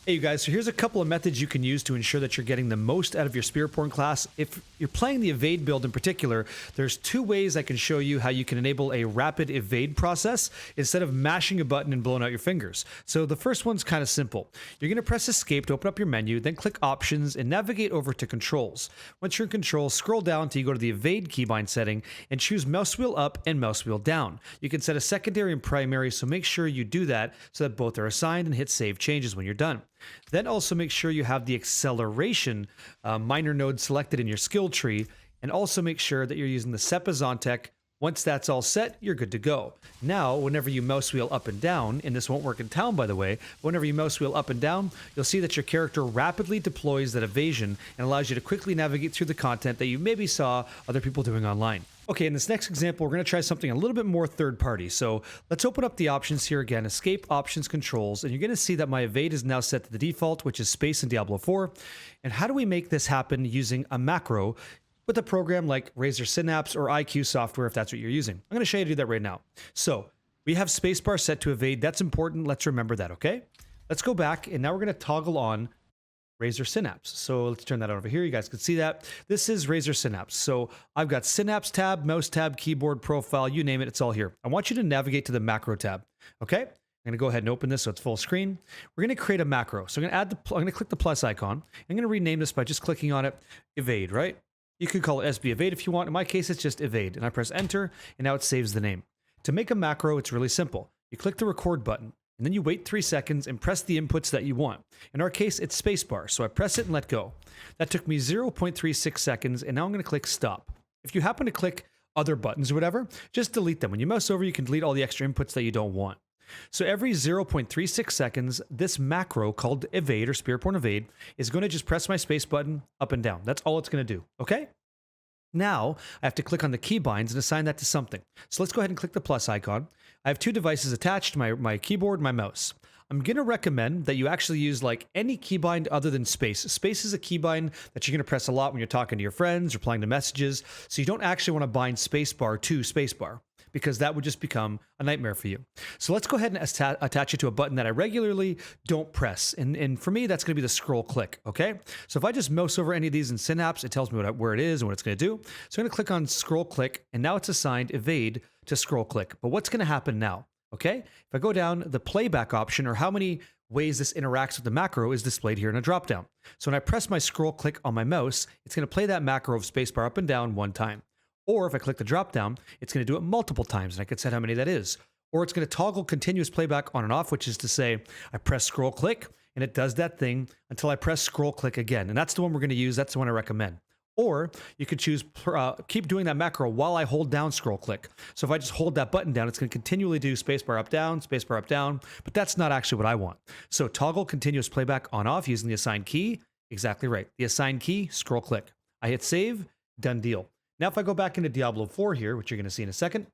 Hey you guys, so here's a couple of methods you can use to ensure that you're getting the most out of your Spiritborn class. If you're playing the evade build in particular, there's two ways I can show you how you can enable a rapid evade process instead of mashing a button and blowing out your fingers. So the first one's kind of simple. You're going to press escape to open up your menu, then click options and navigate over to controls. Once you're in controls, scroll down until you go to the evade keybind setting and choose mouse wheel up and mouse wheel down. You can set a secondary and primary, so make sure you do that so that both are assigned, and hit save changes when you're done. Then also make sure you have the acceleration minor node selected in your skill tree, and also make sure that you're using the SEPA Zontech. Once that's all set, you're good to go. Now, whenever you mouse wheel up and down, and this won't work in town by the way, but whenever you mouse wheel up and down, you'll see that your character rapidly deploys that evasion and allows you to quickly navigate through the content that you maybe saw other people doing online. Okay, in this next example, we're going to try something a little bit more third party. So let's open up the options here again, escape, options, controls, and you're going to see that my evade is now set to the default, which is space in Diablo 4. And how do we make this happen using a macro with a program like Razer Synapse or IQ software, if that's what you're using? I'm going to show you how to do that right now. So we have spacebar set to evade. That's important. Let's remember that, okay? Let's go back, and now we're going to toggle on Razer Synapse. So let's turn that over here. You guys can see that. This is Razer Synapse. So I've got Synapse tab, mouse tab, keyboard, profile, you name it, it's all here. I want you to navigate to the macro tab, okay? I'm going to go ahead and open this so it's full screen. We're going to create a macro. So I'm going to click the plus icon. I'm going to rename this by just clicking on it, evade, right? You could call it SB evade if you want. In my case, it's just evade. And I press enter, and now it saves the name. To make a macro, it's really simple. You click the record button, and then you wait 3 seconds and press the inputs that you want. In our case, it's spacebar, so I press it and let go. That took me 0.36 seconds, and now I'm going to click stop. If you happen to click other buttons or whatever, just delete them. When you mouse over, you can delete all the extra inputs that you don't want. So every 0.36 seconds, this macro called evade or Spiritborn evade is going to just press my space button up and down. That's all it's going to do, okay? Now, I have to click on the keybinds and assign that to something. So let's go ahead and click the plus icon. I have 2 devices attached, my keyboard and my mouse. I'm going to recommend that you actually use like any keybind other than space. Space is a keybind that you're going to press a lot when you're talking to your friends, replying to messages. So you don't actually want to bind spacebar to spacebar, because that would just become a nightmare for you. So let's go ahead and attach it to a button that I regularly don't press. And for me, that's going to be the scroll click, okay? So if I just mouse over any of these in Synapse, it tells me where it is and what it's going to do. So I'm going to click on scroll click, and now it's assigned evade to scroll click. But what's going to happen now, okay? If I go down, the playback option, or how many ways this interacts with the macro, is displayed here in a dropdown. So when I press my scroll click on my mouse, it's going to play that macro of spacebar up and down 1 time. Or if I click the drop down, it's going to do it multiple times, and I could set how many that is. Or it's going to toggle continuous playback on and off, which is to say I press scroll click and it does that thing until I press scroll click again. And that's the one we're going to use. That's the one I recommend. Or you could choose keep doing that macro while I hold down scroll click. So if I just hold that button down, it's going to continually do spacebar up down, but that's not actually what I want. So toggle continuous playback on off using the assigned key. Exactly right. The assigned key, scroll click. I hit save, done deal. Now, if I go back into Diablo 4 here, which you're going to see in a second,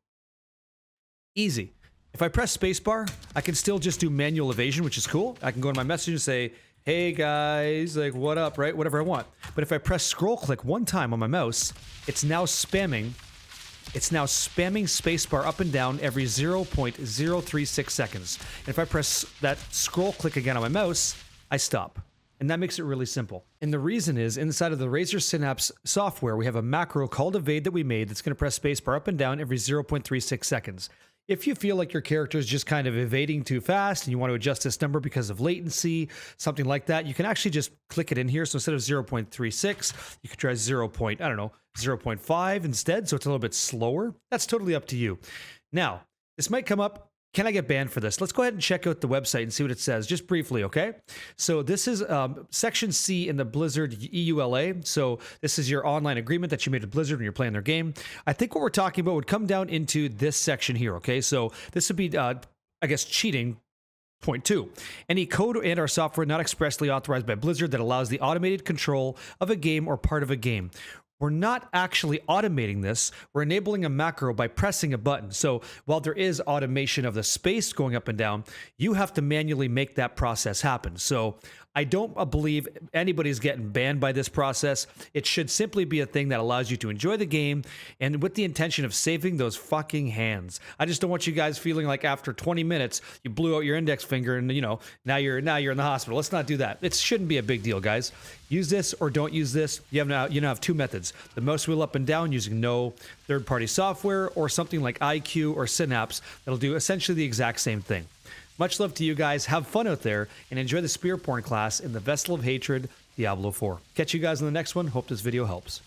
easy. If I press spacebar, I can still just do manual evasion, which is cool. I can go in my message and say, hey guys, like what up, right? Whatever I want. But if I press scroll click 1 time on my mouse, it's now spamming spacebar up and down every 0.036 seconds. And if I press that scroll click again on my mouse, I stop. And that makes it really simple. And the reason is, inside of the Razer Synapse software, we have a macro called evade that we made that's going to press spacebar up and down every 0.36 seconds. If you feel like your character is just kind of evading too fast and you want to adjust this number because of latency, something like that, you can actually just click it in here. So instead of 0.36, you could try 0.5 instead, so it's a little bit slower. That's totally up to you. Now, this might come up. Can I get banned for this? Let's go ahead and check out the website and see what it says, just briefly, okay? So this is Section C in the Blizzard EULA. So this is your online agreement that you made with Blizzard when you're playing their game. I think what we're talking about would come down into this section here, okay? So this would be, I guess, cheating. Point 2, any code and our software not expressly authorized by Blizzard that allows the automated control of a game or part of a game. we're not actually automating this. We're enabling a macro by pressing a button. So while there is automation of the space going up and down, you have to manually make that process happen. So I don't believe anybody's getting banned by this process. It should simply be a thing that allows you to enjoy the game and with the intention of saving those fucking hands. I just don't want you guys feeling like after 20 minutes you blew out your index finger and now you're in the hospital. Let's not do that. It shouldn't be a big deal, guys. Use this or don't use this. You now have two methods. The mouse wheel up and down using no third-party software, or something like IQ or Synapse that'll do essentially the exact same thing. Much love to you guys. Have fun out there and enjoy the spear porn class in the Vessel of Hatred, Diablo 4. Catch you guys in the next one. Hope this video helps.